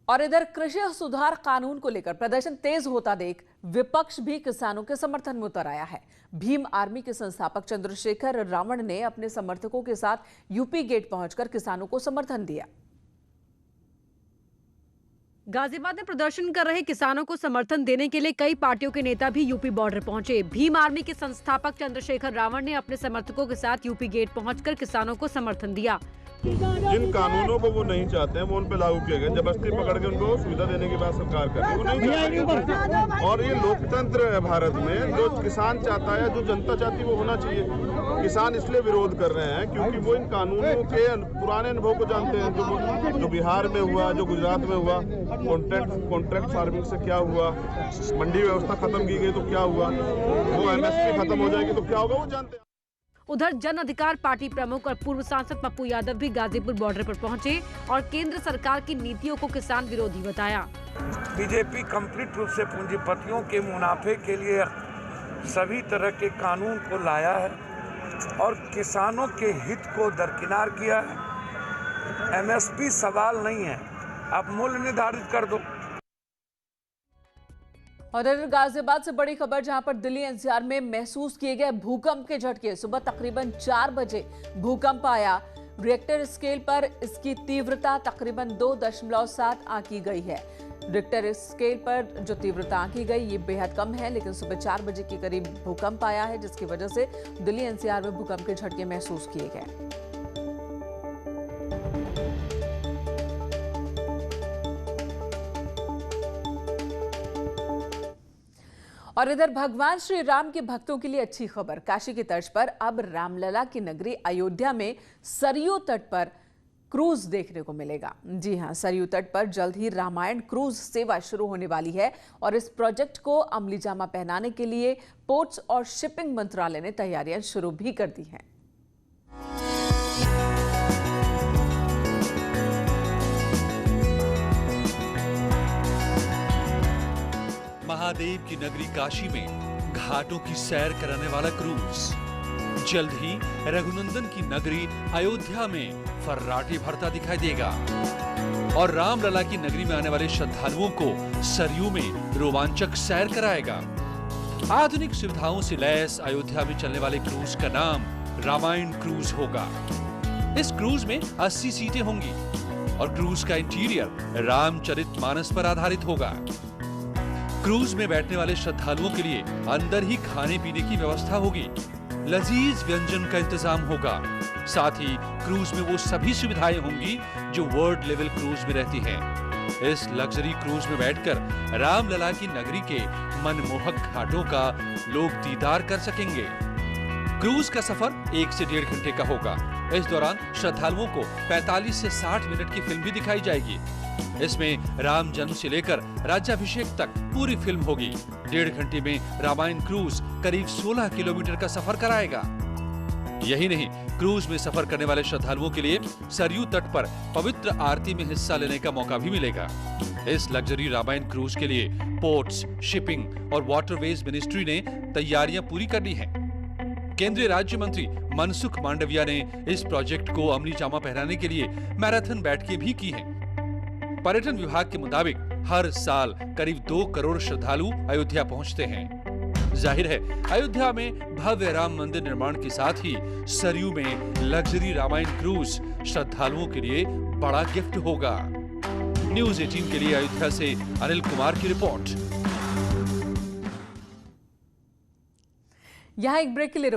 और इधर कृषि सुधार कानून को लेकर प्रदर्शन तेज होता देख विपक्ष भी किसानों के समर्थन में उतर आया है। भीम आर्मी के संस्थापक चंद्रशेखर रावण ने अपने समर्थकों के साथ यूपी गेट पहुंचकर किसानों को समर्थन दिया। गाजियाबाद में प्रदर्शन कर रहे किसानों को समर्थन देने के लिए कई पार्टियों के नेता भी यूपी बॉर्डर पहुंचे। भीम आर्मी के संस्थापक चंद्रशेखर रावण ने अपने समर्थकों के साथ यूपी गेट पहुंचकर किसानों को समर्थन दिया। जिन कानूनों को वो नहीं चाहते हैं वो उन पे लागू किए गए। जबरदस्ती पकड़ के उनको सुविधा देने की बात सरकार कर रही है, वो नहीं चाहती। और ये लोकतंत्र है भारत में, जो किसान चाहता है, जो जनता चाहती है वो होना चाहिए। किसान इसलिए विरोध कर रहे हैं क्योंकि वो इन कानूनों के पुराने अनुभव को जानते हैं। जो बिहार में हुआ, जो गुजरात में हुआ, कॉन्ट्रैक्ट फार्मिंग से क्या हुआ, मंडी व्यवस्था खत्म की गई तो क्या हुआ, वो MSP खत्म हो जाएगी तो क्या होगा, वो जानते हैं। उधर जन अधिकार पार्टी प्रमुख और पूर्व सांसद पप्पू यादव भी गाजीपुर बॉर्डर पर पहुंचे और केंद्र सरकार की नीतियों को किसान विरोधी बताया। बीजेपी कंप्लीट रूप से पूंजीपतियों के मुनाफे के लिए सभी तरह के कानून को लाया है और किसानों के हित को दरकिनार किया है। MSP सवाल नहीं है, आप मूल्य निर्धारित कर दो। और इधर गाजियाबाद से बड़ी खबर, जहां पर दिल्ली NCR में महसूस किए गए भूकंप के झटके। सुबह तकरीबन 4 बजे भूकंप आया। रिक्टर स्केल पर इसकी तीव्रता तकरीबन 2.7 आंकी गई है। रिक्टर स्केल पर जो तीव्रता आंकी गई ये बेहद कम है, लेकिन सुबह 4 बजे के करीब भूकंप आया है, जिसकी वजह से दिल्ली NCR में भूकंप के झटके महसूस किए गए। और इधर भगवान श्री राम के भक्तों के लिए अच्छी खबर। काशी की तर्ज पर अब रामलला की नगरी अयोध्या में सरयू तट पर क्रूज देखने को मिलेगा। जी हां, सरयू तट पर जल्द ही रामायण क्रूज सेवा शुरू होने वाली है और इस प्रोजेक्ट को अमली जामा पहनाने के लिए पोर्ट्स और शिपिंग मंत्रालय ने तैयारियां शुरू भी कर दी हैं। महादेव की नगरी काशी में घाटों की सैर कराने वाला क्रूज जल्द ही रघुनंदन की नगरी अयोध्या में फर्राटे भरता दिखाई देगा और रामलला की नगरी में आने वाले श्रद्धालुओं को सरयू में रोमांचक सैर कराएगा। आधुनिक सुविधाओं से लैस अयोध्या में चलने वाले क्रूज का नाम रामायण क्रूज होगा। इस क्रूज में 80 सीटें होंगी और क्रूज का इंटीरियर रामचरितमानस पर आधारित होगा। क्रूज में बैठने वाले श्रद्धालुओं के लिए अंदर ही खाने पीने की व्यवस्था होगी। लजीज व्यंजन का इंतजाम होगा। साथ ही क्रूज में वो सभी सुविधाएं होंगी जो वर्ल्ड लेवल क्रूज में रहती हैं। इस लग्जरी क्रूज में बैठकर रामलला की नगरी के मनमोहक घाटों का लोग दीदार कर सकेंगे। क्रूज का सफर 1 से 1.5 घंटे का होगा। इस दौरान श्रद्धालुओं को 45 से 60 मिनट की फिल्म भी दिखाई जाएगी। इसमें राम जन्म से लेकर राज्याभिषेक तक पूरी फिल्म होगी। 1.5 घंटे में रामायण क्रूज करीब 16 किलोमीटर का सफर कराएगा। यही नहीं, क्रूज में सफर करने वाले श्रद्धालुओं के लिए सरयू तट पर पवित्र आरती में हिस्सा लेने का मौका भी मिलेगा। इस लग्जरी रामायण क्रूज के लिए पोर्ट्स, शिपिंग और वाटरवेज मिनिस्ट्री ने तैयारियां पूरी कर ली हैं। केंद्रीय राज्य मंत्री मनसुख मांडविया ने इस प्रोजेक्ट को अमली जामा पहनाने के लिए मैराथन बैठकें भी की हैं। पर्यटन विभाग के मुताबिक हर साल करीब 2 करोड़ श्रद्धालु अयोध्या पहुंचते हैं। जाहिर है, अयोध्या में भव्य राम मंदिर निर्माण के साथ ही सरयू में लग्जरी रामायण क्रूज श्रद्धालुओं के लिए बड़ा गिफ्ट होगा। न्यूज़ 18 के लिए अयोध्या से अनिल कुमार की रिपोर्ट। यहाँ एक ब्रेक के लिए